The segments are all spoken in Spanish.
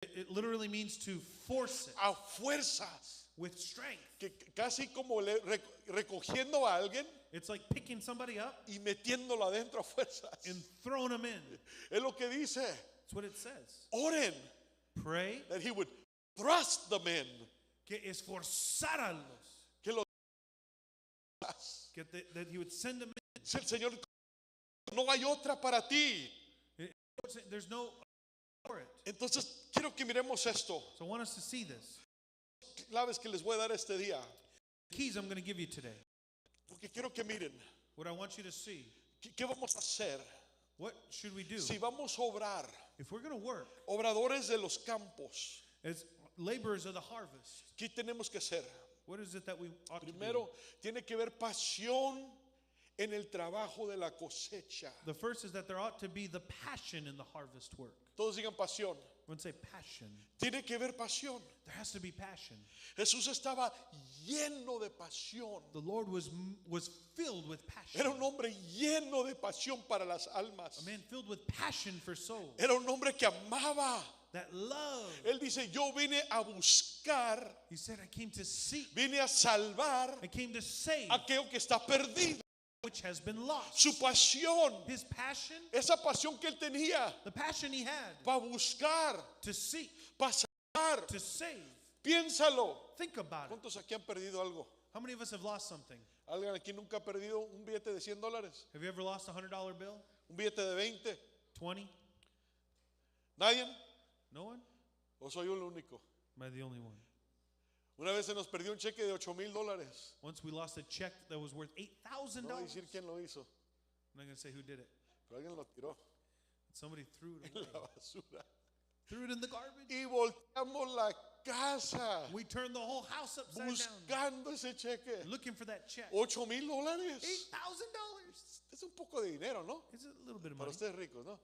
It literally means to force it. A fuerzas. With strength. Que casi como recogiendo a alguien. It's like picking somebody up. Y metiéndolo adentro a fuerzas. And throwing them in. Es lo que dice. That's what it says. Oren. Pray. That he would thrust them in. Que esforzáralos. Que los that he would send them in. El Señor, no hay otra para ti. There's no for it. Entonces quiero que miremos esto. So I want us to see this. Claves que les voy a dar este día. Keys I'm going to give you today. Porque quiero que miren. What I want you to see. ¿Qué vamos a hacer? What should we do? Si vamos a obrar. If we're going to work. Obradores de los campos. As laborers of the harvest. ¿Qué tenemos que hacer? What is it that we ought Primero, to do? tiene que haber pasión en el trabajo de la cosecha. The first is that there ought to be the passion in the harvest work. Todos digan pasión. I would say passion. Tiene que haber pasión. There has to be passion. Jesús estaba lleno de pasión. The Lord was filled with passion. Era un hombre lleno de pasión para las almas. A man filled with passion for souls. Era un hombre que amaba. That love. Él dice, yo vine a buscar. He said, I came to seek. Vine a salvar. I came to save. Aquello que está perdido. Which has been lost. Su pasión. His passion. Esa pasión que él tenía. The passion he had. Para buscar. To seek. Para salvar. To save. Piénsalo. Think about it. ¿Cuántos aquí han perdido algo? How many of us have lost something? ¿Alguien aquí nunca ha perdido un billete de $100? Have you ever lost a $100 bill? ¿Un billete de 20? 20? ¿Nadie? No one? ¿O soy yo el único? Am I the only one? Una vez se nos perdió un cheque de $8,000. Once we lost a check that was worth $8,000. No voy a decir quién lo hizo. I'm not going to say who did it. Pero alguien lo tiró Somebody threw it en away. la basura. Threw it in the garbage. Y volteamos la casa We turned the whole house upside buscando ese cheque. down. Looking for that check. $8,000. $8,000. Es un poco de dinero, ¿no? It's a little bit of Para money. ustedes ricos, ¿no?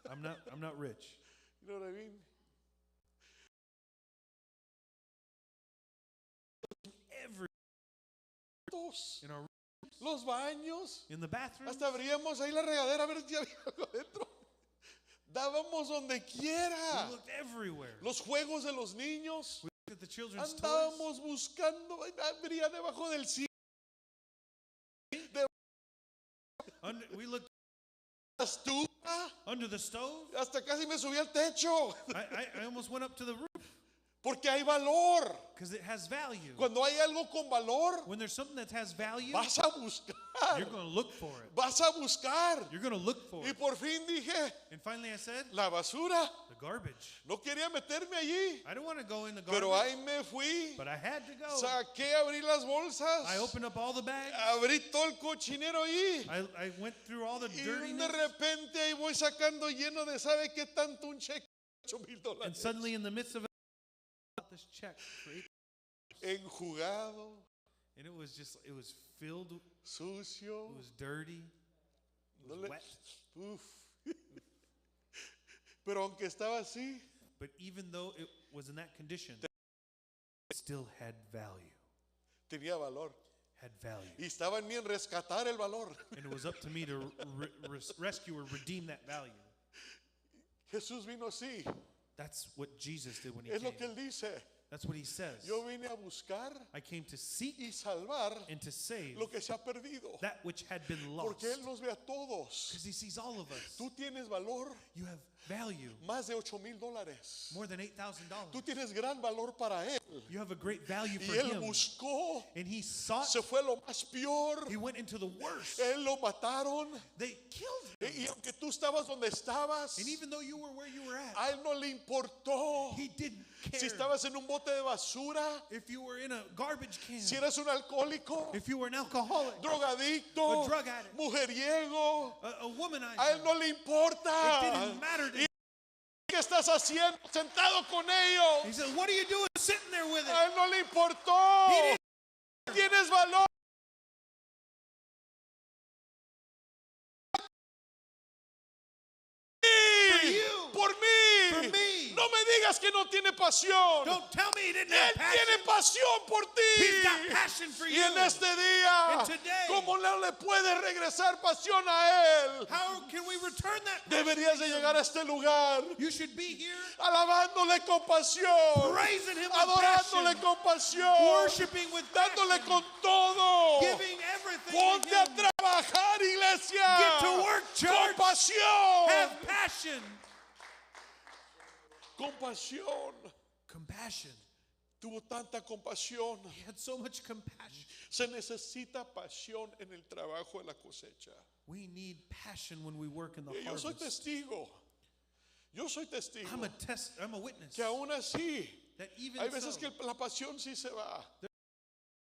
I'm not rich. You know what I mean? Every in our Los baños. in the bathroom. Hasta abríamos ahí la regadera a ver si había algo dentro. Dábamos donde quiera. We looked everywhere. Los juegos de los niños. We looked at the children's toys. Andábamos buscando, abría debajo del sillón. We looked La estufa. under the stove. Hasta casi me subí al techo. I almost went up to the roof Porque hay valor. because it has value. Cuando hay algo con valor, When there's something that has value, vas a buscar. you're going to look for it. Vas a buscar. You're going to look for Y it. por fin dije, And finally I said, la basura. the garbage. No quería meterme allí. I don't want to go in the Pero garbage, ahí me fui. but I had to go. Saqué, abrí las bolsas. I opened up all the bags. Abrí todo el cochinero ahí. I went through all the Y de dirtiness. repente ahí voy sacando lleno de, ¿sabe qué tanto? Un cheque de $8,000. And suddenly in the midst of it, I got this check for Enjugado, and it was filled, it sucio. was dirty, it No was le- wet. Uf. Pero aunque estaba así, But even though it was in that condition, it still had value. tenía valor. Had value. Y estaba en mí en rescatar el valor. And it was up to me to rescue or redeem that value. Jesús vino así. That's what Jesus did when he Es lo que came. él dice. That's what he says. Yo vine a buscar I came to seek y salvar and to save lo que se ha perdido. that which had been lost. Porque Él nos ve a todos. Because he sees all of us. Tú tienes valor You have value. más de $8,000. More than $8,000. Tú tienes gran valor para Él. You have a great value Y for Él him. buscó, And he sought. se fue lo más peor. He went into the worst. Él lo mataron. They killed him. Y aunque tú estabas donde estabas, And even though you were where you were at, a Él no le importó. he didn't care. Si estabas en un bote de basura, If you were in a garbage can, si eras un alcohólico, if you were an alcoholic, drogadicto, a drug addict, mujeriego, a womanizer, a Él no le it importa. didn't matter to him. ¿Qué estás haciendo sentado con ellos? He said, what are you doing sitting there with A it? Él no le importó. He didn't. Tienes valor. you. Por mí. For me. No me digas digas que no tiene pasión. Don't tell me he didn't Él have tiene passion. pasión por ti. He's got passion for Y you. en este día, And today, ¿cómo no le puedes regresar pasión a Él? How can we return that? Deberías de llegar a este lugar You should be here alabándole con pasión, praising him with adorándole passion, con pasión, worshiping with dándole passion, con todo. giving everything Ponte to a him. trabajar, iglesia, Get to work, con church. pasión, Have passion. compasión. Compassion. Tuvo tanta compasión. He had so much compassion. Se necesita pasión en el trabajo de la cosecha. We need passion when we work in the Yo soy harvest. testigo. Yo soy testigo. I'm a witness Que aún así, that even hay veces so, que la pasión sí se va.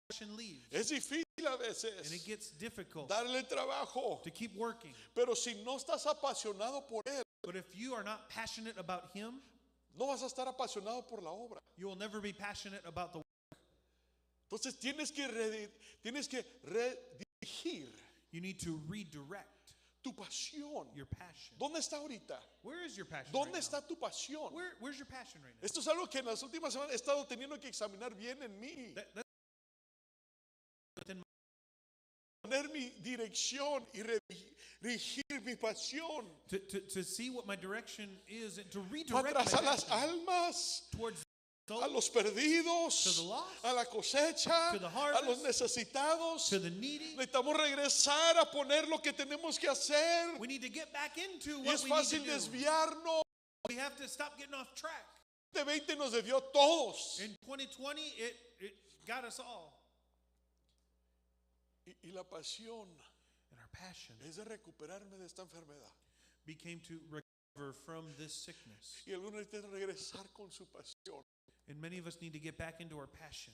passion leaves. Es difícil a And it veces gets difficult darle trabajo. to keep working. Pero si no estás apasionado por Él, But if you are not passionate about him, no vas a estar apasionado por la obra. you will never be passionate about the work. Entonces tienes que redirigir You need to redirect tu pasión. your passion. ¿Dónde está ahorita? Where is your passion ¿Dónde right está tu pasión? now? Where's your passion right now? Esto es algo que en las últimas semanas he estado teniendo que examinar bien en mí. That's within my, Poner mi dirección y redirigir mi pasión. to see what my direction is and to Para redirect my atrás a las passion almas, towards the a soul, los perdidos, to the lost, a la cosecha, to the a harvest, los necesitados. to the needy. Necesitamos regresar a poner lo que tenemos que hacer. We need to get back into Y what es we need to fácil do. desviarnos. We have to stop getting off track. 2020 nos desvió a todos. In 2020, it got us all. Y la pasión And our passion es de recuperarme de esta enfermedad. became to recover from this sickness. Y algunos necesitan regresar con su pasión. And many of us need to get back into our passion.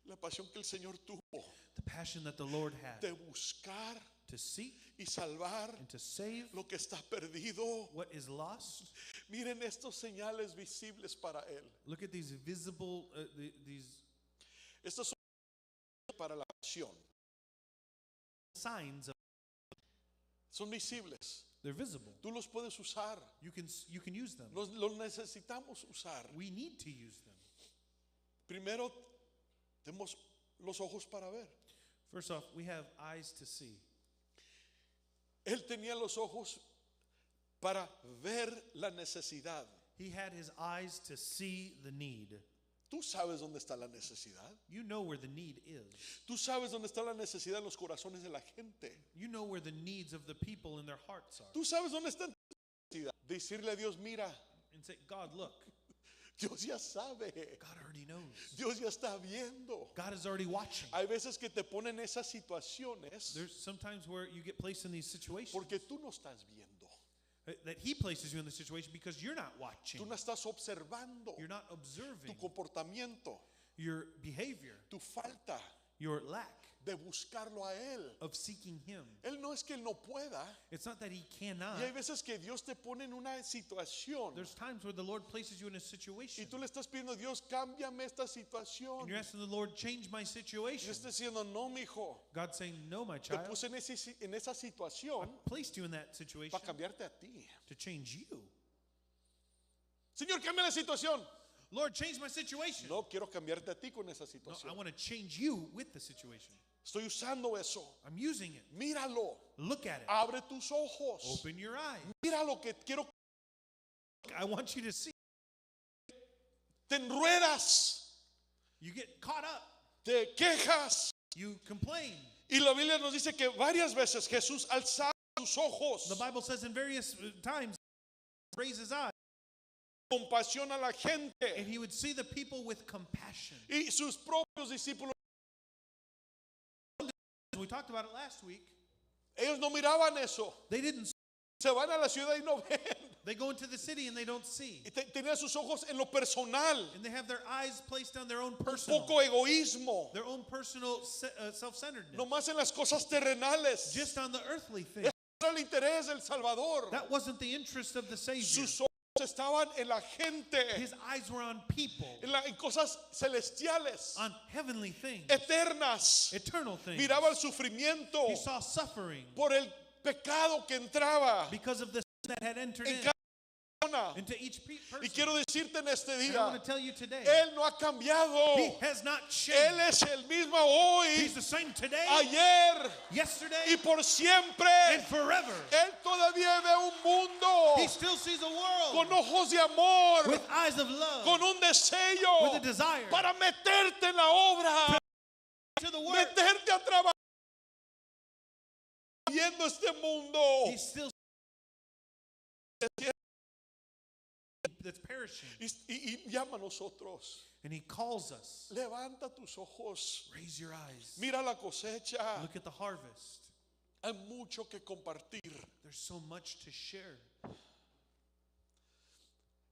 La pasión que el Señor tuvo The passion that the Lord had de buscar to seek y salvar and to save lo que está perdido. what is lost. Miren estos señales visibles para Él. Look at these visible, these Estos son para la pasión. signs of, Son visibles. they're visible. Tú los puedes usar. You can use them. Los necesitamos usar. We need to use them. Primero, tenemos los ojos para ver. First off, we have eyes to see. Él tenía los ojos para ver la necesidad. He had his eyes to see the need. Tú sabes dónde está la necesidad. You know where the need is. Tú sabes dónde está la necesidad en los corazones de la gente. You know where the needs of the people in their hearts are. Tú sabes dónde está la necesidad. Decirle a Dios, mira, And say, God, look, Dios ya sabe. God already knows. Dios ya está viendo. God is already watching. Hay veces que te ponen esas situaciones There's sometimes where you get placed in these situations porque tú no estás viendo. that he places you in the situation because you're not watching. Tú no estás observando You're not tu observing comportamiento, your behavior, tu falta your lack de buscarlo a Él. of seeking him. Él no es que Él no pueda. It's not that he cannot. Y hay veces que Dios te pone en una situación There's times where the Lord places you in a y situation. tú le estás pidiendo, Dios, cámbiame esta situación. And you're asking the Lord, change my Y situation. Dios está diciendo, no, mijo, God's saying, no, my te child. puse en esa I situación placed you in that situation para cambiarte a ti. to change you. Señor, cambia la situación. Lord, change my situation. No, quiero cambiarte a ti con esa No, I situación. want to change you with the situation. Estoy usando eso. I'm using it. Míralo. Look at it. Abre tus ojos. Open your eyes. Mira lo que quiero. I want you to see. Te enredas, You get caught up. te quejas. You complain. Y la Biblia nos dice que varias veces Jesús alzaba sus ojos. The Bible says in various times, raise his eyes, Compasión a la and gente. he would see the people with compassion. Y sus propios discípulos, We talked about it last week. ellos no miraban eso. They didn't. Se van a la ciudad y no ven. They go into the city and they don't see. Y tenían sus ojos en lo personal. And they have their eyes placed on their own Un personal, poco egoísmo. their own personal self-centeredness. Nomás en las cosas terrenales. Just on the earthly thing. Era el interés del Salvador. That wasn't the interest of the Savior. Sus ojos estaban en la gente. His eyes were on people, En cosas celestiales. on heavenly things, Eternas. eternal things. Miraba el sufrimiento He saw suffering por el pecado que entraba. because of the sin that had entered En in. cada persona. And to each person. Y quiero decirte en este And I día, want to tell you today, Él no ha cambiado. He has not Él changed. es el mismo hoy, He's the same today, ayer yesterday, y por siempre. and forever. Él todavía ve un mundo He still sees a world con ojos de amor, with eyes of love, con un deseo with a desire para meterte en la obra, to the work. meterte a trabajar viendo este mundo. He still that's perishing. Y llama a nosotros. And He calls us. Levanta tus ojos. Raise your eyes. Mira la cosecha. Look at the harvest. Hay mucho que compartir. There's so much to share.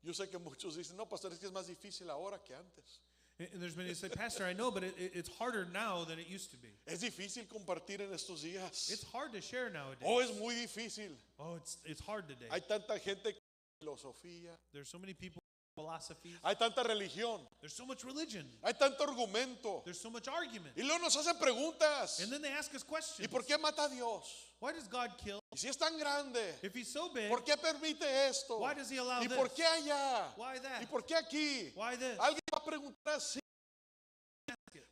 Yo sé que muchos dicen, no, pastor, es que es más difícil ahora que antes. And there's many who say, Pastor, I know, but it's harder now than it used to be. Es difícil compartir en estos días. It's hard to share nowadays. Oh, es muy difícil. Oh, it's hard today. Hay tanta gente que filosofía. There's so many people with philosophies. Hay tanta religión. There's so much religion. Hay tanto argumento. There's so much argument. Y luego nos hacen preguntas. And then they ask us ¿Y questions. por qué mata a Dios? Why does God kill? Y si es tan grande, If He's so big, ¿por qué permite esto? why does He allow ¿Y this? por qué allá? Why that? ¿Y por qué aquí? Why this? Alguien va a preguntar así.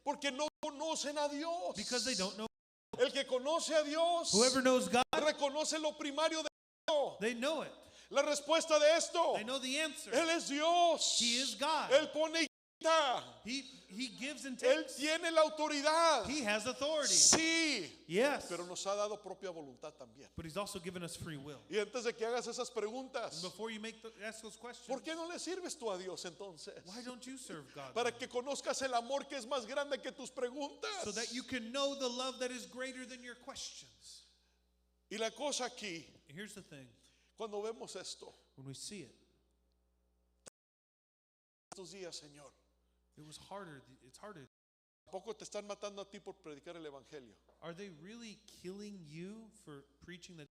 Porque no conocen a Dios. Because they don't know. El que conoce a Dios Whoever knows God, reconoce lo primario de esto. they know it. La respuesta de esto. They know the answer. Él es Dios. He is God. Él pone y quita. He gives and Él takes. tiene la autoridad. He has authority. Sí. Yes. Pero nos ha dado propia voluntad también. But He's also given us free will. Y antes de que hagas esas And preguntas, before you ask those questions, ¿por qué no le sirves tú a Dios entonces? why don't you serve God? Para que conozcas el amor que es más grande que tus preguntas. So that you can know the love that is greater than your questions. Y la cosa aquí, Here's the thing. cuando vemos esto, When we see it, estos días, Señor, it was harder. It's harder. ¿a poco te están matando a ti por predicar el evangelio? Are they really killing you for preaching the?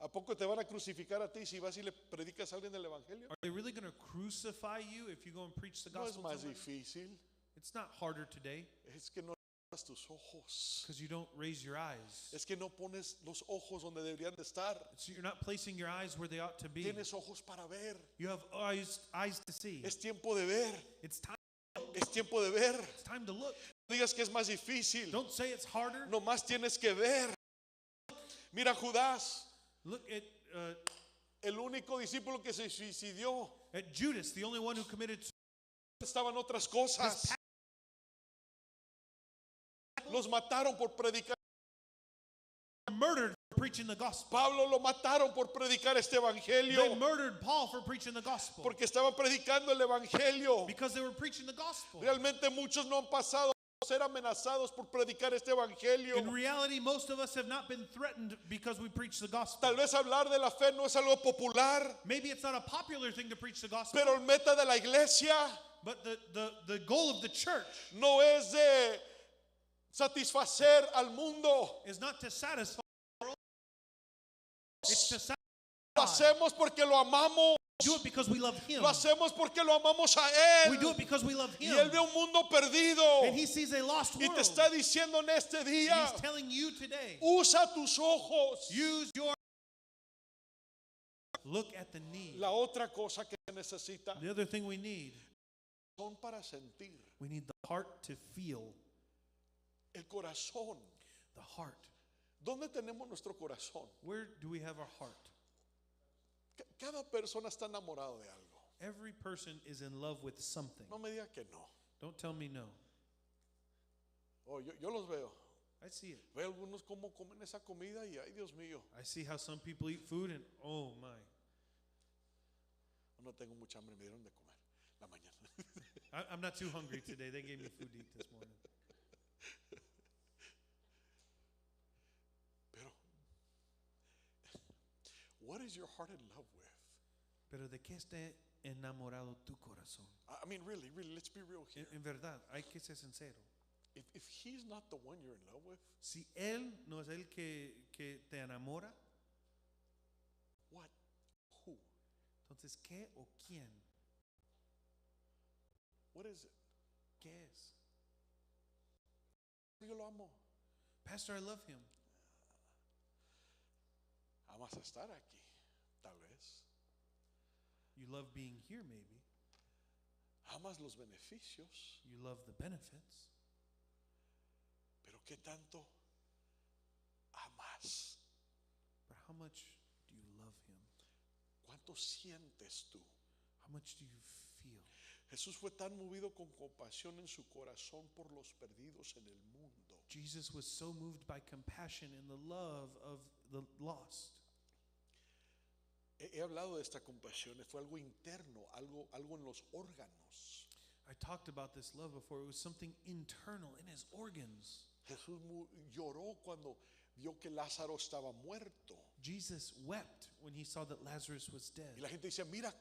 ¿A poco te van a crucificar a ti si vas y le predicas a alguien del evangelio? Are they really going to crucify you if you go and preach the No es gospel? más to somebody? difícil, It's not harder today es que no levantas tus ojos, because you don't raise your eyes. es que no pones los ojos donde deberían de estar. So you're not placing your eyes where they ought to be. Tienes ojos para ver. You have eyes to see. Es tiempo de ver, It's time. es tiempo de ver. It's time to look. No digas que es más difícil, Don't say it's harder. nomás tienes que ver. Mira Judas, Look at el único discípulo que se suicidó. Judas, the only one who committed Estaban otras cosas. Los mataron por predicar. murdered for preaching the gospel. Pablo lo mataron por predicar este They evangelio. murdered Paul for preaching the gospel Porque estaban predicando el evangelio. because they were preaching the gospel. Realmente muchos no han pasado a ser amenazados por predicar este evangelio. In reality, most of us have not been threatened because we preach the gospel. Tal vez hablar de la fe no es algo popular, Maybe it's not a popular thing to preach the gospel, pero el meta de la iglesia but the goal of the church no es de satisfacer al mundo. is not to satisfy the world. It's to satisfy Lo God. hacemos porque lo amamos. We do it because we love Him. Lo hacemos porque lo amamos a We do Él. it because we love Y Him. Él ve un mundo perdido. And He sees a lost Y world. te está diciendo en este And día, He's telling you today, usa tus ojos. use your look at the need. La otra cosa que se necesita The other thing we need son para sentir. the heart to feel. El corazón. The heart. ¿Dónde tenemos nuestro corazón? Where do we have our heart? Cada persona está enamorada de algo. Every person is in love with something. No me diga que no. Don't tell me no. Oh, yo los veo. I see it. Veo algunos cómo comen esa comida y ay Dios mío, I see how some people eat food and oh my. no tengo mucha hambre, me dieron de comer la mañana. I'm not too hungry today. They gave me food to eat this morning. Pero, what is your heart in love with? Pero de qué está enamorado tu corazón? I mean, really, let's be real here. En verdad, hay que ser sincero. If he's not the one you're in love with, Si él no es el que te enamora, what? Who? entonces ¿qué o quién? What is it? ¿Qué es? Yo lo amo. Pastor, I love him. Vamos a estar aquí, tal vez. You love being here maybe. Amas los beneficios. You love the benefits. Pero ¿qué tanto amas? But how much do you love him? ¿Cuánto sientes tú? How much do you feel? Jesús fue tan movido con compasión en su corazón por los perdidos en el mundo. Jesus was so moved by compassion and the love of the lost. He hablado de esta compasión, fue algo interno, algo en los órganos. I talked about this love before. It was something internal in his organs. Jesús lloró cuando vio que Lázaro estaba muerto. Jesus wept when he saw that Lazarus was dead. Y la gente dice, mira,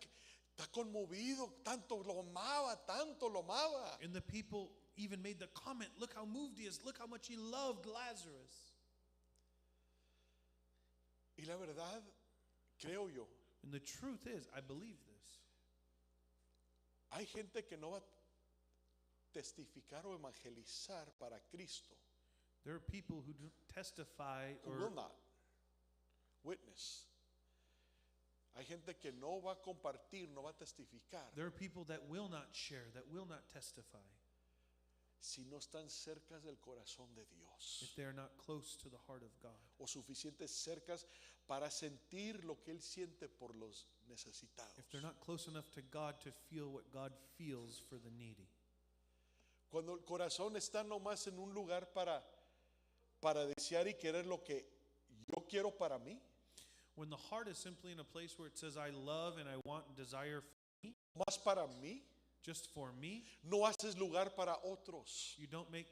está conmovido, tanto lo amaba, tanto lo amaba. And the people even made the comment, look how moved he is, look how much he loved Lazarus. Y la verdad, creo yo, And the truth is, I believe this. hay gente que no va a testificar o evangelizar para Cristo. There are people who don't testify Who will not witness. Hay gente que no va a compartir, no va a testificar there are people that will not share, that will not testify si no están cerca del corazón de Dios if they are not close to the heart of God, o suficientes cercas para sentir lo que Él siente por los necesitados. if they're not close enough to God to feel what God feels for the needy. Cuando el corazón está nomás en un lugar para desear y querer lo que yo quiero para mí, When the heart is simply in a place where it says, I love and I want and desire más para mí, just for me, no haces lugar para otros, you don't make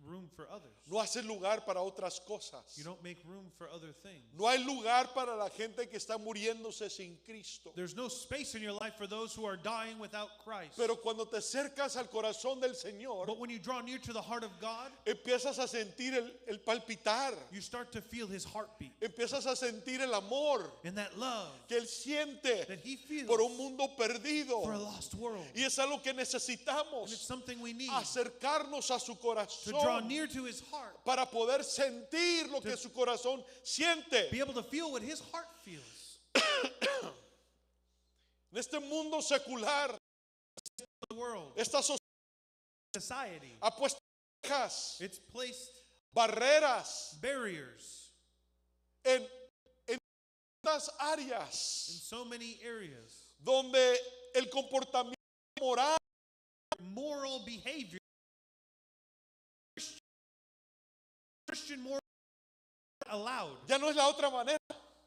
room for others. no haces lugar para otras cosas. You don't make room for other things. No hay lugar para la gente que está muriéndose sin Cristo. There's no space in your life for those who are dying without Christ. Pero cuando te acercas al corazón del Señor, But when you draw near to the heart of God, empiezas a sentir el palpitar, you start to feel his heartbeat empiezas a sentir el amor and that love que Él siente that he feels por un mundo perdido. for a lost world. Y es algo que And it's necesitamos, something we need acercarnos a su to draw corazón near to his heart, para poder sentir lo que su corazón siente. be able to feel what his heart feels. En este mundo secular, The world, esta society, ha puesto rejas, it's placed barreras barriers en estas in áreas so many areas. donde el comportamiento moral Moral behavior, Christian moral allowed. ya no es la otra manera.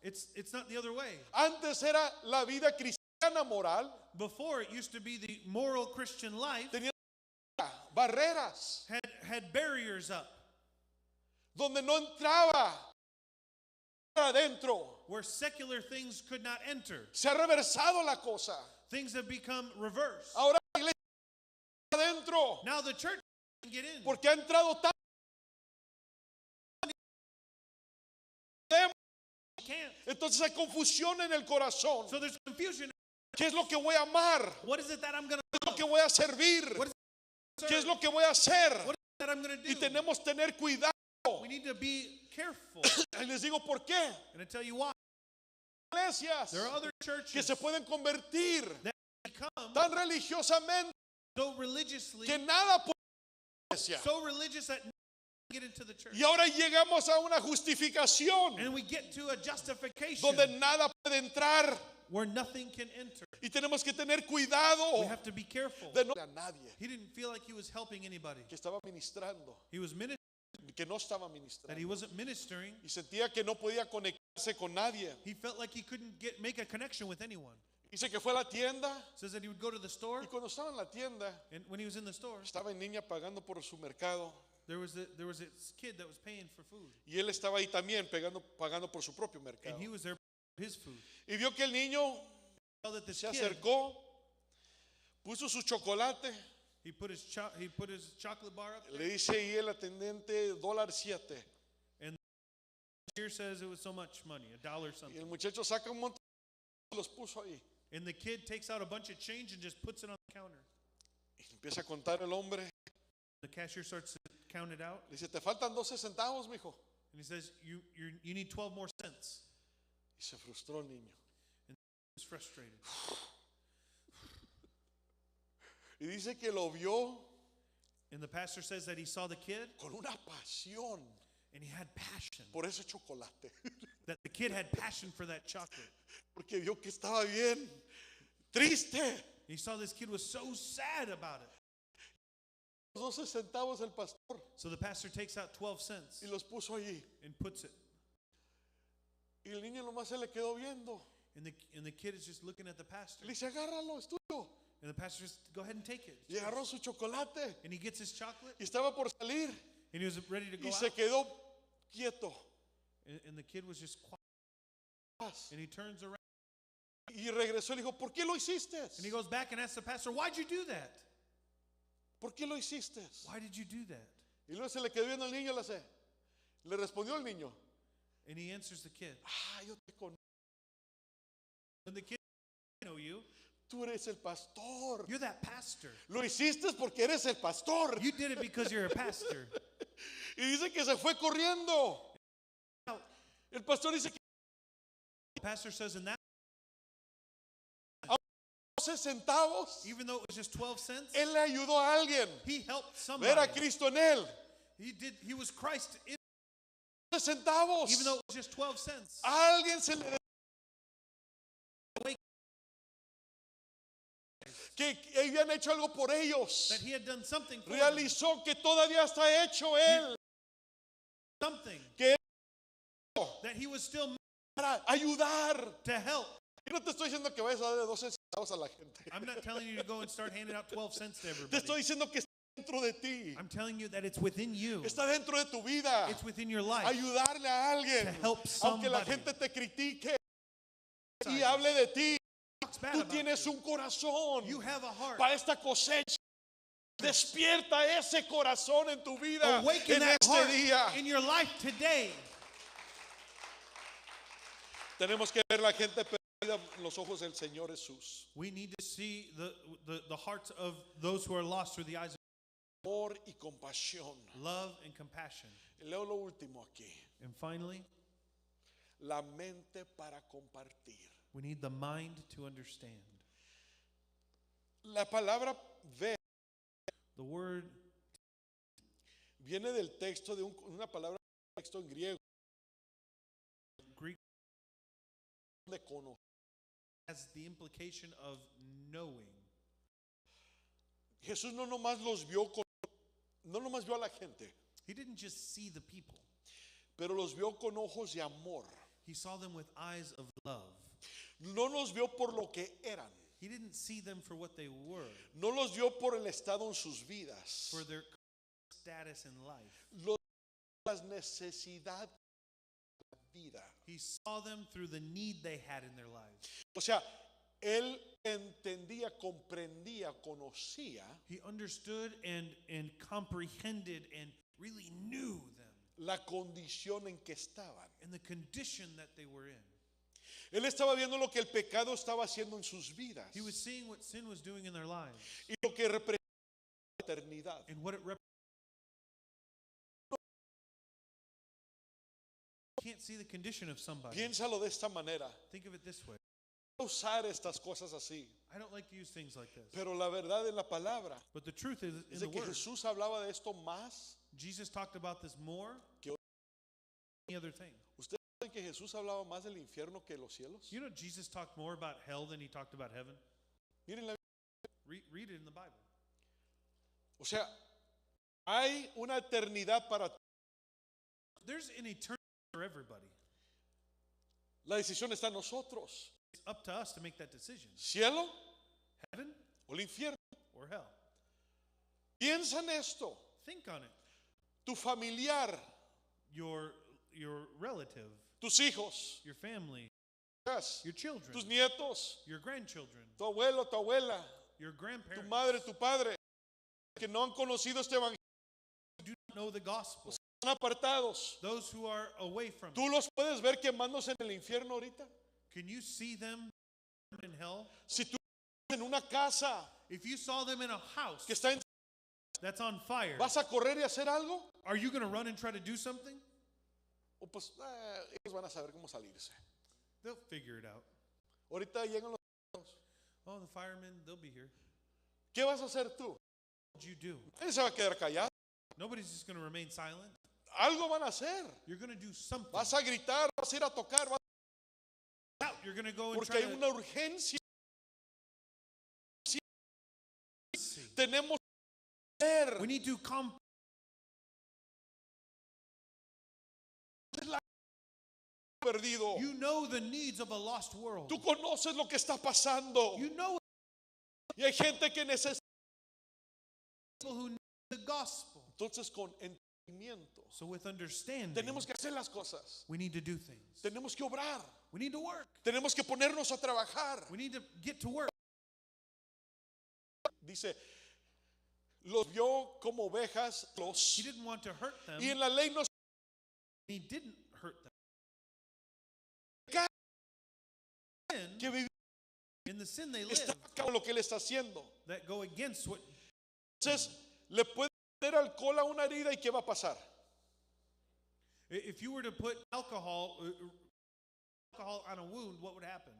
It's not the other way. Antes era la vida cristiana moral, Before, it used to be the moral Christian life tenía barreras had barriers up donde no entraba adentro. where secular things could not enter. Se ha reversado la cosa. Things have become reversed. Ahora la iglesia está adentro Now the church can get in porque ha entrado tan can't. entonces hay confusión en el corazón. So there's confusion. ¿Qué es lo que voy a amar? What is it that I'm going ¿Qué es lo to que voy a servir? What is ¿Qué es lo que voy a hacer? What is it that I'm going to Y do? tenemos que tener cuidado. We need to be careful. Y les digo por qué. And I tell you why. Iglesias There are other que churches se pueden convertir that become tan religiosamente so religiously, que nada puede iglesia. so religious that no one can get into the church. Y ahora llegamos a una justificación And we get to a justification donde nada puede entrar where nothing can enter. y tenemos que tener cuidado We have to be careful. de no a nadie He didn't feel like he was helping anybody. que estaba ministrando, He was ministering, que no estaba that he ministrando wasn't ministering. y sentía que no podía conectarse con nadie. He felt like he couldn't make a connection with anyone. Dice que fue a la tienda Says that he would go to the store, y cuando estaba en la tienda and when he was in the store, estaba en niña pagando por su mercado there was this kid that was paying for food, y él estaba ahí también pagando por su propio mercado. and he was there for his food. Y vio que el niño Saw that this se kid, acercó, puso su chocolate, he put his chocolate bar up le there. dice ahí el atendente $7. Here says it was so much money, $1 Y something. el muchacho saca un montón y los puso ahí. And the kid takes out a bunch of change and just puts it on the counter. Y empieza a contar el hombre. The cashier starts to count it out, Le dice, te faltan 12 centavos, mijo. and he says, "You need 12 more cents." Y se frustró el niño. He's frustrated. Y dice que lo vio And the pastor says that he saw the kid con una pasión and he had passion. por ese chocolate. That the kid had passion for that chocolate. Porque vio que estaba bien triste. He saw this kid was so sad about it. 12 centavos el pastor So the pastor takes out 12 cents y los puso allí. and puts it. Y el niño nomás se le quedó viendo. And the kid is just looking at the pastor. Le dice, agárralo, es tuyo. And the pastor says, go ahead and take it. Y agarró su chocolate. And he gets his chocolate Y estaba por salir. and he was ready to go Y out. se quedó quieto. And the kid was just quiet. And he turns around Y regresó y le dijo, ¿por qué lo hiciste? and he goes back and asks the pastor, why'd you do that? ¿Por qué lo hiciste? Why did you do that? Y luego se le quedó viendo al niño. Le respondió el niño, And he answers the kid. yo te conozco. And the kid, I know you. Tú eres el pastor. You're that pastor. Lo hiciste porque eres el pastor. You did it because you're a pastor. Y dice que se fue corriendo. El pastor dice que The pastor says, in that, 12 centavos, even though it was just 12 cents, él le ayudó a alguien. he helped somebody. Ver a Cristo en él. He was Christ in, 12 centavos. even though it was just 12 cents. A alguien se le que habían hecho algo por ellos. That he had done something for them. Realizó que todavía está hecho él. Something Que that he was still para ayudar. to help. Y no te estoy diciendo que vayas a darle 12 centavos a la gente. I'm not telling you to go and start handing out 12 cents to Te everybody. estoy diciendo que está dentro de ti. I'm telling you that it's within you. Está dentro de tu vida. It's within your life. Ayudarle a alguien. To help Aunque la somebody. gente te critique y hable de ti. Talks bad Tú about tienes you. un corazón You have a heart. para esta cosecha. Despierta ese corazón en tu vida Awaken en that este heart día. in your life today. Tenemos que ver la gente perdida en los ojos del Señor Jesús. We need to see the hearts of those who are lost through the eyes of Amor y compasión. love and compassion. Leo lo último aquí. And finally, La mente para compartir. we need the mind to understand. La palabra ver The word viene del texto de una palabra texto en griego Greek de conocer. has the implication of knowing. Jesús no nomás los vio no nomás vio a la gente, He didn't just see the people. pero los vio con ojos de amor. He saw them with eyes of love. No los vio por lo que eran. He didn't see them for what they were, No los vio por el estado en sus vidas. for their status in life. Las necesidades de la vida. He saw them through the need they had in their lives. O sea, él entendía, comprendía, conocía He understood and comprehended and really knew them la condición en que estaban. and the condition that they were in. Él estaba viendo lo que el pecado estaba haciendo en sus vidas He was seeing what sin was doing in their lives y lo que representa la eternidad. and what it represented. You can't see the condition of somebody. Piénsalo de esta manera. Think of it this way. No usar estas cosas así, I don't like to use things like this. pero la verdad en la palabra But the truth is, es in the de que Word, Jesús hablaba de esto más. Jesus talked about this more Que- than any other thing. ¿Ustedes saben que Jesús hablaba más del infierno que de los cielos? You know, Jesus talked more about hell than he talked about heaven. Miren la Read it in the Bible. O sea, hay una eternidad para There's an eternity for everybody. la decisión está en nosotros. It's up to us to make that decision. Cielo Heaven o el infierno. or hell. Piensa en esto. Think on it. Tu familiar, Your relative, tus hijos, your family, tus your children, nietos, your grandchildren, tu abuelo, tu abuela, your tu grandparents madre, tu padre, que no han conocido este evangelio, who do not know the gospel. están apartados. Those who are away from it. ¿Tú los puedes ver quemándose en el infierno ahorita? Can you see them in hell? Si tú en una casa If you saw them in a house que está en, that's on fire, ¿vas a correr y hacer algo? are you going to run and try to do something? O pues ellos van a saber cómo salirse. They'll figure it out. Ahorita llegan los... Oh, the firemen, they'll be here. ¿Qué vas a hacer tú? What you do? Él se va a quedar callado. Nobody's just going to remain silent. Algo van a hacer. You're going to do something. Vas a gritar, vas a ir a tocar, Out. You're going to go and porque try hay to una urgencia. see. Tenemos que ver. We need to Perdido. You know the needs of a lost world. Tú conoces lo que está pasando. You know Y hay gente que necesita. people who need the gospel. Entonces con entendimiento So with understanding, tenemos que hacer las cosas. we need to do things. Tenemos que obrar. We need to work. Tenemos que ponernos a trabajar. We need to get to work. Dice, los vio como ovejas He didn't want to hurt them. y en la ley no He didn't hurt them. que vivir In the sin they está live acá lo que él está haciendo. that go against what. Entonces, le puede poner alcohol a una herida y ¿qué va a pasar? If you were to put alcohol on a wound, what would happen?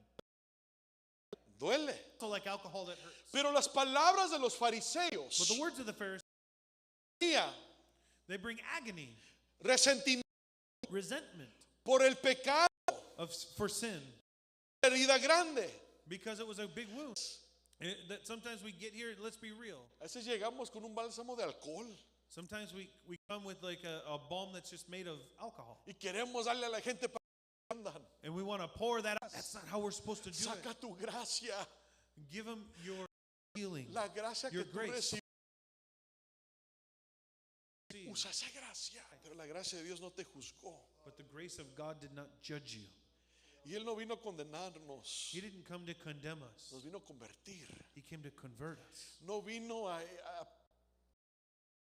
Duele. So like alcohol that hurts. Pero las palabras de los But fariseos, the words of the Pharisees, they bring agony, resentimiento resentment por el pecado, for sin, herida grande. because it was a big wound. That sometimes we get here, let's be real. A veces llegamos con un bálsamo de alcohol Sometimes we come with like a balm that's just made of alcohol. y queremos darle a la gente para que andan. And we want to pour that out. That's not how we're supposed to do Saca it. tu gracia, Give them your healing. la gracia que Your tú grace. recibes. Usa esa gracia, pero la gracia de Dios no te juzgó. But the grace of God did not judge you. Y Él no vino a condenarnos, He didn't come to condemn us. nos vino a convertir. He came to convert us. No vino a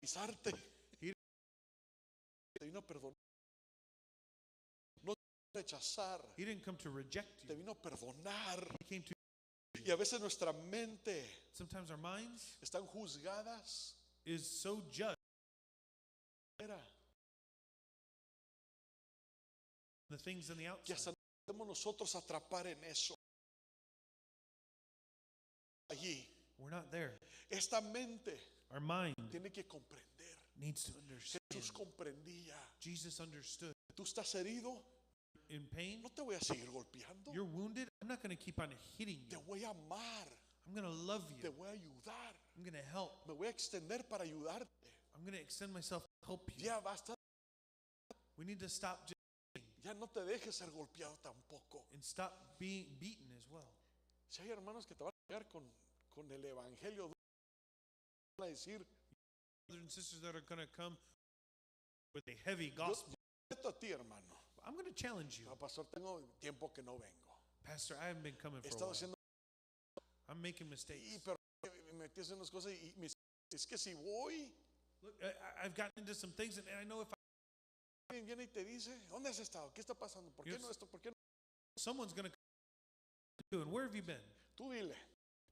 pisarte, He- te vino a perdonar. No te vino a rechazar, He didn't come to reject te you. vino a perdonar. He came to. Y a veces nuestra mente Sometimes our minds están juzgadas. is so judged. The things in the Que hasta outside. nos podemos nosotros atrapar en eso. Allí, We're not there. esta mente Our mind tiene que comprender. needs to understand. Jesús comprendía. Jesus understood. Tú estás herido, In pain, no te voy a seguir golpeando. you're wounded. I'm not going to keep on hitting Te you. voy a amar, I'm going to love te you. voy a ayudar, I'm going to help. me voy a extender para ayudarte. I'm going to extend myself to help you. Ya basta, We need to stop just ya no te dejes ser golpeado tampoco. and stop being beaten as well. Si hay hermanos que te van a pegar con el evangelio, van a decir, Brothers and sisters that are going to come with a heavy yo gospel. reto a ti, hermano. I'm going to challenge you. No, pastor, tengo tiempo que no vengo. Pastor, I haven't been coming He for a estado while. haciendo I'm making mistakes. pero me metí en unas cosas y es que si voy, Look, I've gotten into some things, and I know if alguien viene y te dice, ¿dónde has estado? ¿Qué está pasando? ¿Por qué Yes. no esto? ¿Por qué no? someone's going to come to you, and where have you been? Tú dile,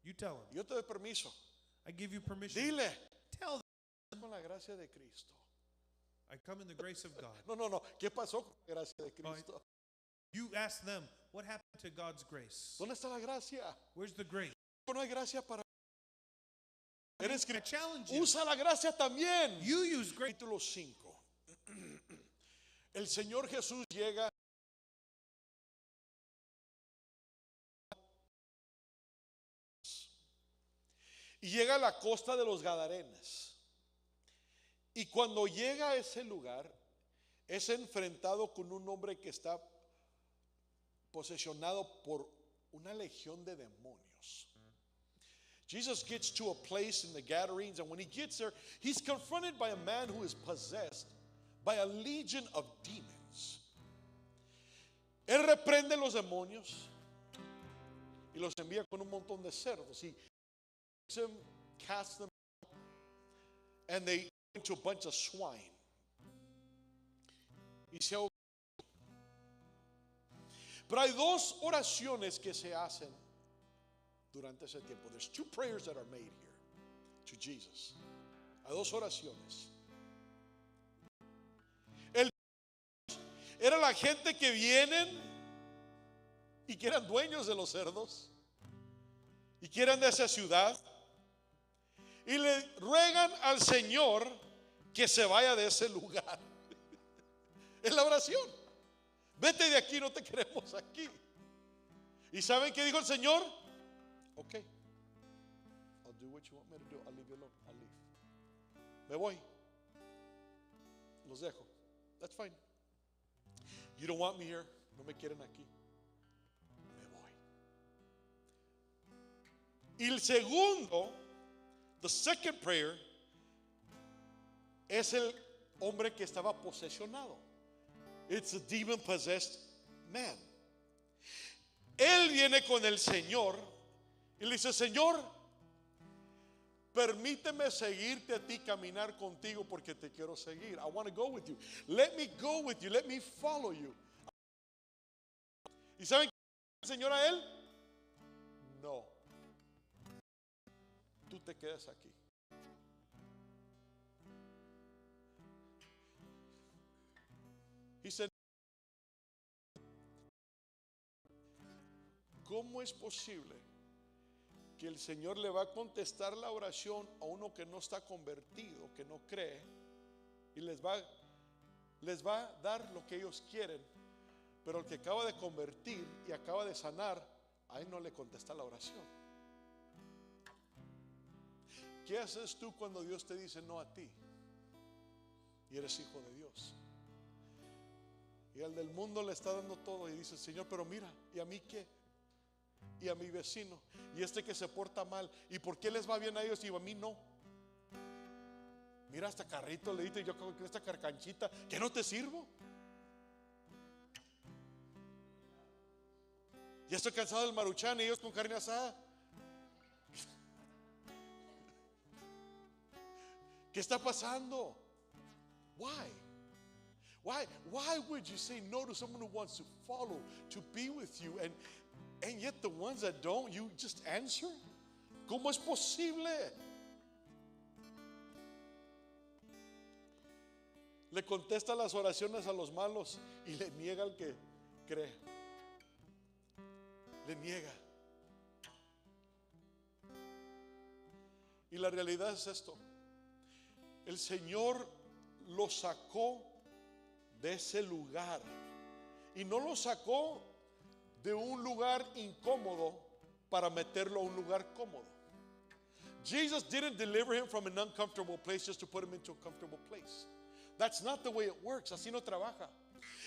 You tell them. yo te doy permiso. I give you permission. Dile, Tell them. con la gracia de Cristo. I come in the grace of God. No. ¿Qué pasó con la gracia de Cristo? You ask them, what happened to God's grace? ¿Dónde está la gracia? Where's the grace? No hay gracia para. Eres I cristiano. challenge you. Usa la gracia también. You use grace. Capítulo 5. El Señor Jesús llega y llega a la costa de los Gadarenes. Y cuando llega a ese lugar, es enfrentado con un hombre que está posesionado por una legión de demonios. Jesus gets to a place in the Gadarenes, and when he gets there, he's confronted by a man who is possessed by a legion of demons. Él reprende los demonios y los envía con un montón de cerdos. He casts them out, and they go into a bunch of swine. Y se ahogan. Pero hay dos oraciones que se hacen durante ese tiempo. There's two prayers that are made here to Jesus. Hay dos oraciones. Era la gente que vienen y que eran dueños de los cerdos y que eran de esa ciudad y le ruegan al Señor que se vaya de ese lugar. Es la oración. Vete de aquí, no te queremos aquí. ¿Y saben qué dijo el Señor? Ok, I'll do what you want me to do. I'll leave you alone. I'll leave. Me voy. Los dejo. That's fine. You don't want me here. No me quieren aquí. Me voy. Y el segundo, the second prayer, es el hombre que estaba posesionado. It's a demon possessed man. Él viene con el Señor y le dice: Señor, permíteme seguirte a ti, caminar contigo porque te quiero seguir. I want to go with you. Let me go with you. Let me follow you. ¿Y saben qué dice el Señor a él? No. Tú te quedas aquí. He said, ¿cómo es posible que el Señor le va a contestar la oración a uno que no está convertido, que no cree, y les va a dar lo que ellos quieren, pero el que acaba de convertir y acaba de sanar, a él no le contesta la oración? ¿Qué haces tú cuando Dios te dice no a ti y eres hijo de Dios? Y al del mundo le está dando todo y dice: Señor, pero mira, ¿y a mí qué? Y a mi vecino, y este que se porta mal, ¿y por qué les va bien a ellos y a mí no? Mira, hasta carrito le diste, yo con esta carcanchita, ¿que no te sirvo? Ya estoy cansado del maruchan y ellos con carne asada. ¿Qué está pasando? Why would you say no to someone who wants to follow, to be with you, and yet the ones that don't, you just answer? ¿Cómo es posible? Le contesta las oraciones a los malos y le niega al que cree. Le niega. Y la realidad es esto: el Señor lo sacó de ese lugar, y no lo sacó de un lugar incómodo para meterlo a un lugar cómodo. Jesus didn't deliver him from an uncomfortable place just to put him into a comfortable place. That's not the way it works. Así no trabaja.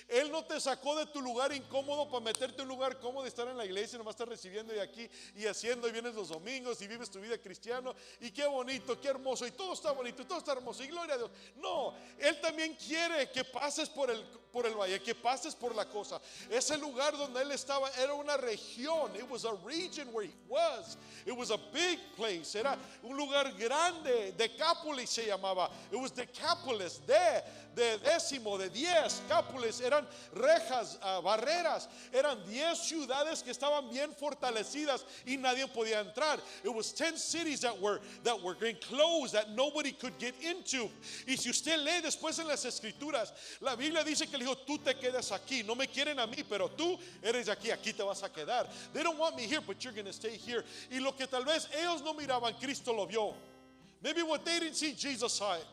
Él no te sacó de tu lugar incómodo para meterte en un lugar cómodo y estar en la iglesia y nomás estar recibiendo y aquí y haciendo, y vienes los domingos y vives tu vida cristiana y qué bonito, qué hermoso, y todo está bonito y todo está hermoso y gloria a Dios. No, Él también quiere que pases por el valle, que pases por la cosa. Ese lugar donde Él estaba era una región. It was a region where he was. It was a big place. Era un lugar grande. Decápolis se llamaba. It was Decapolis. De décimo, de 10. Cápolis eran rejas, barreras. Eran 10 ciudades que estaban bien fortalecidas y nadie podía entrar. It was 10 cities that were enclosed, that nobody could get into. Y si usted lee después en las escrituras, la Biblia dice que le dijo: tú te quedas aquí. No me quieren a mí, pero tú eres de aquí. Aquí te vas a quedar. They don't want me here, but you're going to stay here. Y lo que tal vez ellos no miraban, Cristo lo vio. Maybe what they didn't see, Jesus saw it.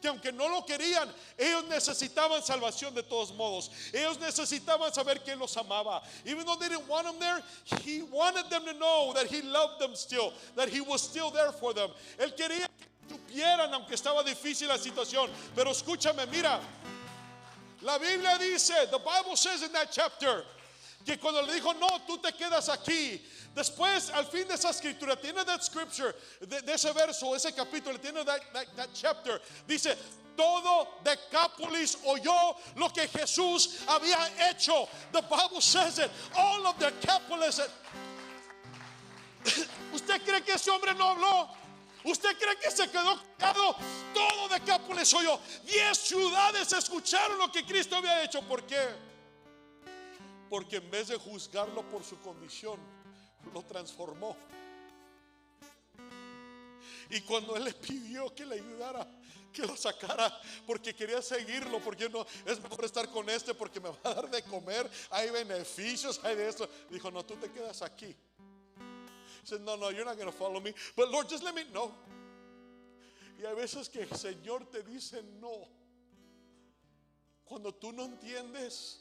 Que aunque no lo querían, ellos necesitaban salvación de todos modos. Ellos necesitaban saber que Él los amaba. Even though they didn't want Him there, He wanted them to know that He loved them still, that He was still there for them. Él quería que supieran, aunque estaba difícil la situación. Pero escúchame, mira, la Biblia dice, the Bible says in that chapter, que cuando le dijo: no, tú te quedas aquí. Después, al fin de esa escritura, tiene that scripture, de ese verso, ese capítulo, tiene that chapter. Dice: todo Decápolis oyó lo que Jesús había hecho. The Bible says it. All of Decápolis. ¿Usted cree que ese hombre no habló? ¿Usted cree que se quedó callado? Todo Decápolis oyó. 10 ciudades escucharon lo que Cristo había hecho. ¿Por qué? Porque en vez de juzgarlo por su condición, lo transformó. Y cuando Él le pidió que le ayudara, que lo sacara, porque quería seguirlo, porque no, es mejor estar con este porque me va a dar de comer, hay beneficios, hay de esto, dijo: no, tú te quedas aquí. He said, no, you're not going to follow me, but Lord, just let me know. Y hay veces que el Señor te dice no. Cuando tú no entiendes,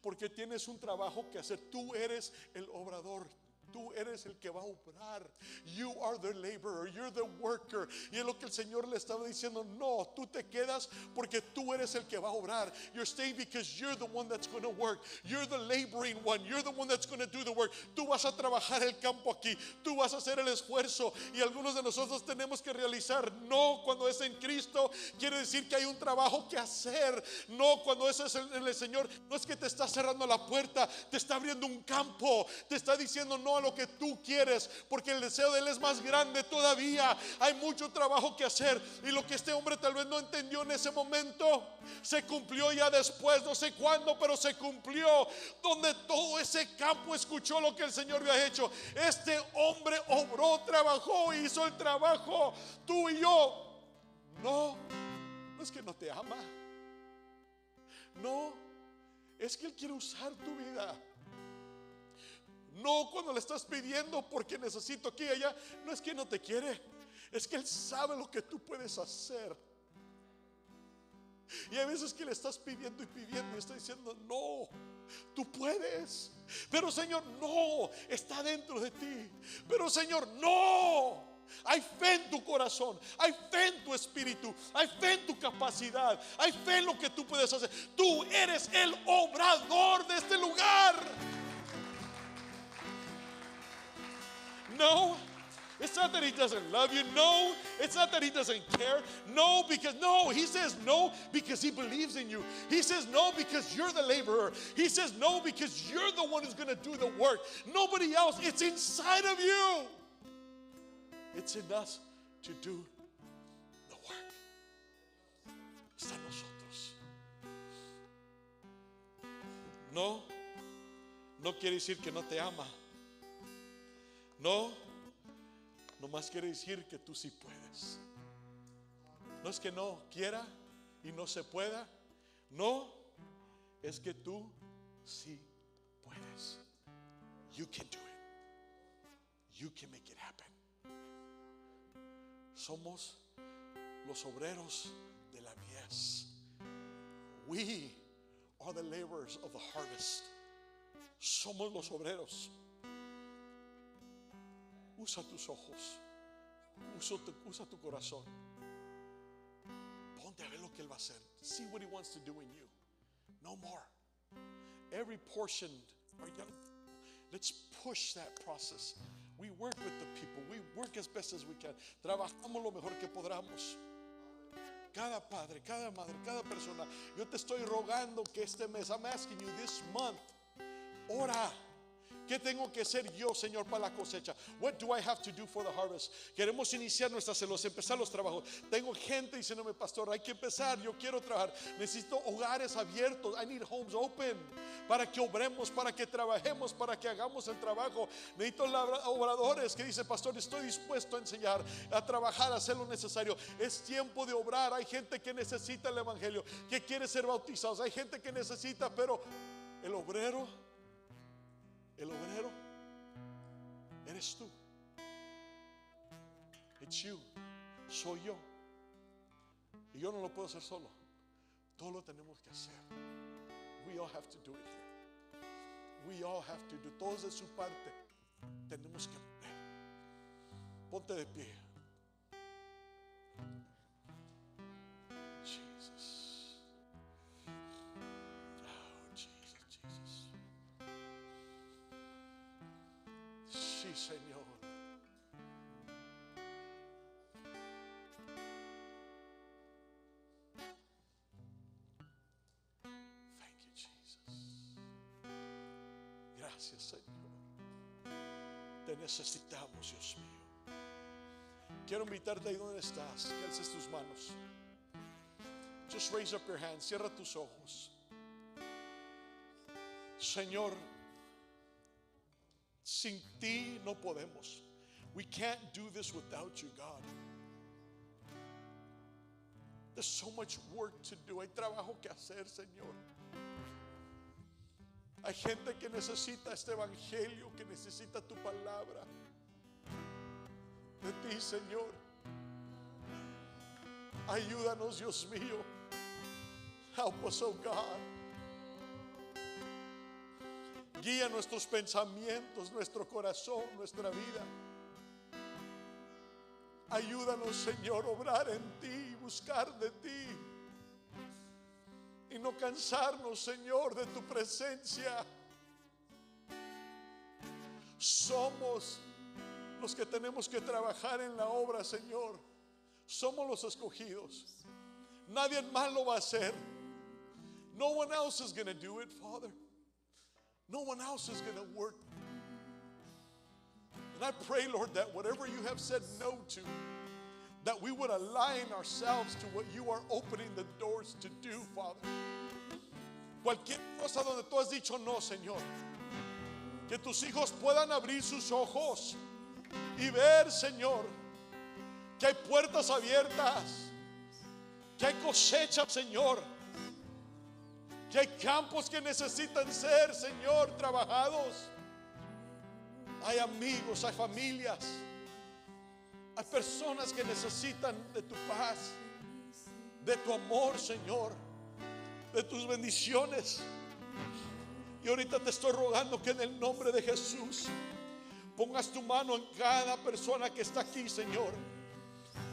porque tienes un trabajo que hacer. Tú eres el obrador. Tú eres el que va a obrar. You are the laborer, you're the worker. Y es lo que el Señor le estaba diciendo. No, tú te quedas porque tú eres el que va a obrar. You're staying because you're the one that's going to work. You're the laboring one. You're the one that's going to do the work. Tú vas a trabajar el campo aquí. Tú vas a hacer el esfuerzo. Y algunos de nosotros tenemos que realizar. No, cuando es en Cristo quiere decir que hay un trabajo que hacer. No, cuando es en el Señor, no es que te está cerrando la puerta, te está abriendo un campo. Te está diciendo no a lo que tú quieres, porque el deseo de Él es más grande todavía. Hay mucho trabajo que hacer, y lo que este hombre tal vez no entendió en ese momento se cumplió ya después, no sé cuándo, pero se cumplió, donde todo ese campo escuchó lo que el Señor había hecho. Este hombre obró, trabajó, hizo el trabajo. Tú y yo, no es que no te ama, no, es que Él quiere usar tu vida. No cuando le estás pidiendo porque necesito aquí y allá. No es que no te quiere, es que Él sabe lo que tú puedes hacer. Y hay veces que le estás pidiendo y está diciendo no, tú puedes. Pero Señor, no, está dentro de ti. Pero Señor, no. Hay fe en tu corazón, hay fe en tu espíritu, hay fe en tu capacidad, hay fe en lo que tú puedes hacer. Tú eres el obrador de este lugar. No, it's not that He doesn't love you. No, it's not that He doesn't care. No, because no, He says no because He believes in you. He says no because you're the laborer. He says no because you're the one who's going to do the work. Nobody else. It's inside of you. It's in us to do the work. Está en nosotros. No quiere decir que no te ama. No, nomás quiere decir que tú sí puedes. No es que no quiera y no se pueda. No, es que tú sí puedes. You can do it. You can make it happen. Somos los obreros de la mies. We are the laborers of the harvest. Somos los obreros. Usa tus ojos, usa tu corazón. Ponte a ver lo que Él va a hacer. See what He wants to do in you. No more. Every portion, let's push that process. We work with the people. We work as best as we can. Trabajamos lo mejor que podamos. Cada padre, cada madre, cada persona. Yo te estoy rogando que este mes, I'm asking you this month, ora. ¿Qué tengo que hacer yo, Señor, para la cosecha? What do I have to do for the harvest? Queremos iniciar nuestras celos, empezar los trabajos. Tengo gente diciéndome, pastor, hay que empezar, yo quiero trabajar. Necesito hogares abiertos. I need homes open. Para que obremos, para que trabajemos, para que hagamos el trabajo. Necesito obradores que dicen, pastor, estoy dispuesto a enseñar, a trabajar, a hacer lo necesario. Es tiempo de obrar. Hay gente que necesita el evangelio, que quiere ser bautizados. Hay gente que necesita, pero el obrero eres tú. It's you. Soy yo. Y yo no lo puedo hacer solo. Todo lo tenemos que hacer. We all have to do it here. We all have to do. Todos de su parte tenemos que poner. Ponte de pie. Jesus. Oh, Jesus. Sí, Señor. Thank you, Jesus. Gracias, Señor. Te necesitamos, Dios mío. Quiero invitarte ahí donde estás, que alces tus manos. Just raise up your hands. Cierra tus ojos. Señor, sin ti no podemos. We can't do this without you, God. There's so much work to do. Hay trabajo que hacer, Señor. Hay gente que necesita este evangelio, que necesita tu palabra de ti, Señor. Ayúdanos, Dios mío. Help us, oh God. Guía nuestros pensamientos, nuestro corazón, nuestra vida. Ayúdanos, Señor, a obrar en ti, buscar de ti y no cansarnos, Señor, de tu presencia. Somos los que tenemos que trabajar en la obra, Señor. Somos los escogidos. Nadie más lo va a hacer. No one else is going to do it, Father. No one else is going to work. And I pray, Lord, that whatever you have said no to, that we would align ourselves to what you are opening the doors to do, Father. Cualquier cosa donde tú has dicho no, Señor, que tus hijos puedan abrir sus ojos y ver, Señor, que hay puertas abiertas, que hay cosecha, Señor, que hay campos que necesitan ser, Señor, trabajados. Hay amigos, hay familias, hay personas que necesitan de tu paz, de tu amor, Señor, de tus bendiciones. Y ahorita te estoy rogando que en el nombre de Jesús pongas tu mano en cada persona que está aquí, Señor.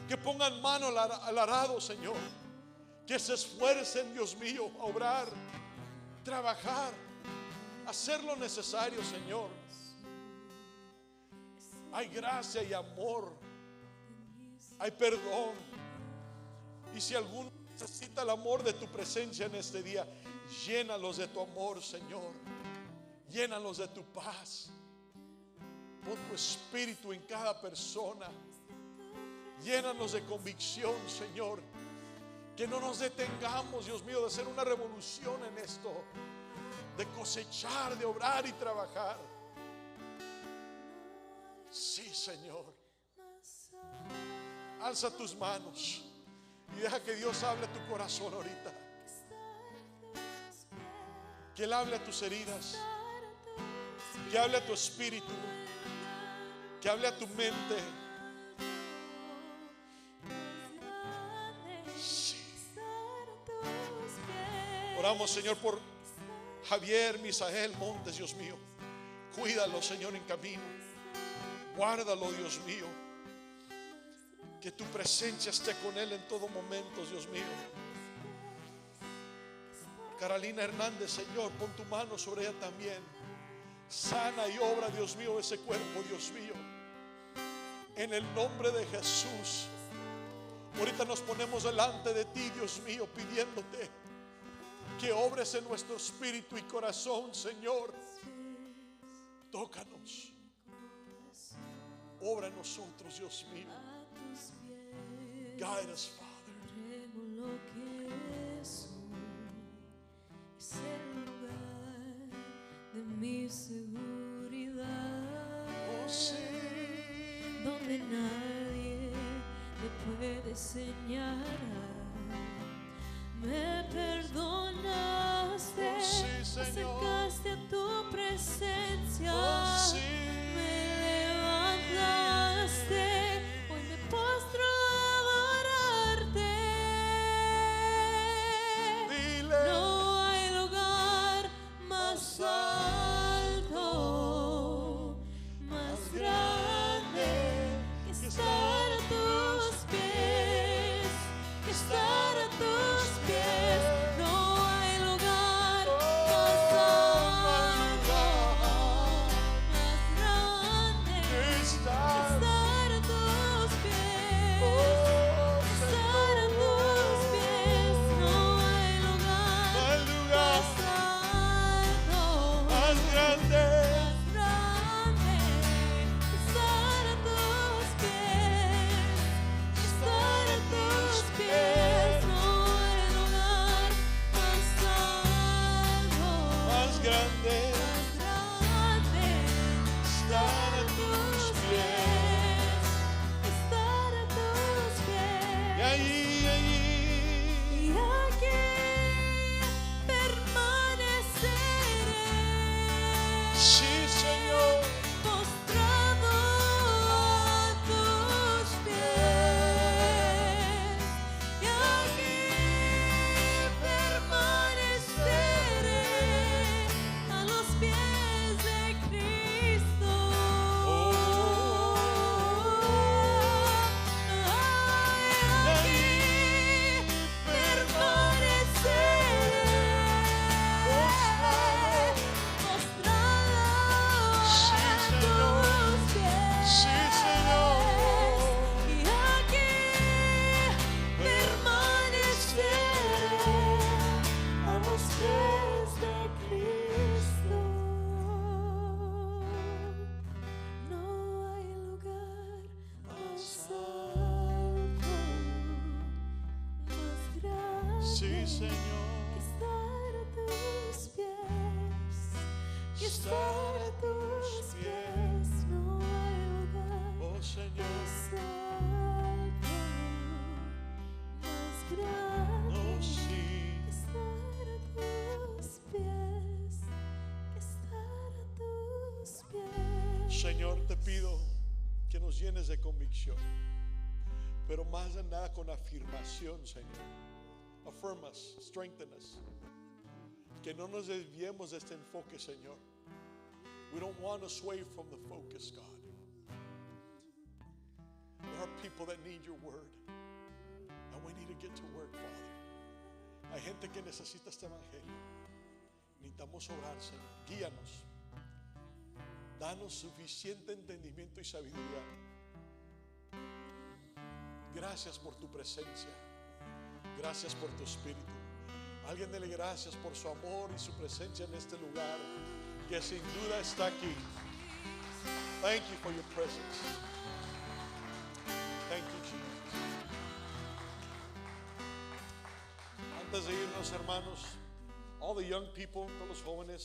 Que pongan mano al arado, Señor. Que se esfuercen, Dios mío, a obrar, trabajar, hacer lo necesario, Señor. Hay gracia y amor, hay perdón. Y si alguno necesita el amor de tu presencia en este día, llénalos de tu amor, Señor. Llénalos de tu paz. Pon tu espíritu en cada persona. Llénanos de convicción, Señor. Que no nos detengamos, Dios mío, de hacer una revolución en esto, de cosechar, de obrar y trabajar. Sí, Señor. Alza tus manos y deja que Dios hable a tu corazón ahorita. Que Él hable a tus heridas, que hable a tu espíritu, que hable a tu mente. Sí. Oramos, Señor, por Javier, Misael Montes, Dios mío. Cuídalo, Señor, en camino. Guárdalo, Dios mío. Que tu presencia esté con él en todo momento, Dios mío. Carolina Hernández, Señor, pon tu mano sobre ella también. Sana y obra, Dios mío, ese cuerpo, Dios mío. En el nombre de Jesús. Ahorita nos ponemos delante de ti, Dios mío, pidiéndote que obres en nuestro espíritu y corazón, Señor. Tócanos. Obra en nosotros, Dios mío. Guide us, Father. Lo que es el lugar de mi seguridad, Oh, sí. donde nadie me puede señalar. Me perdonaste, Oh, sí, Señor. acercaste a tu presencia. Oh, sí. Me levantaste, hoy me postro a adorarte. Dile. No hay lugar más alto, más grande que estar a tus pies, que estar a tus pies. No hay lugar más alto, más grande Señor. que estar a tus pies, que estar a tus pies, no hay lugar Oh Señor, más alto, más grande, oh sí. que estar a tus pies, que estar a tus pies. Señor, te pido que nos llenes de convicción, pero más de nada con afirmación, Señor. Affirm us, strengthen us. Que no nos desviemos de este enfoque, Señor. We don't want to sway from the focus, God. There are people that need your word, and we need to get to work, Father. Hay gente que necesita este evangelio. Necesitamos orar, Señor. Guíanos. Danos suficiente entendimiento y sabiduría. Gracias por tu presencia. Gracias por tu espíritu. Alguien dele gracias por su amor y su presencia en este lugar, que sin duda está aquí. Thank you for your presence. Thank you, Jesus. Antes de irnos, hermanos, all the young people, todos los jóvenes,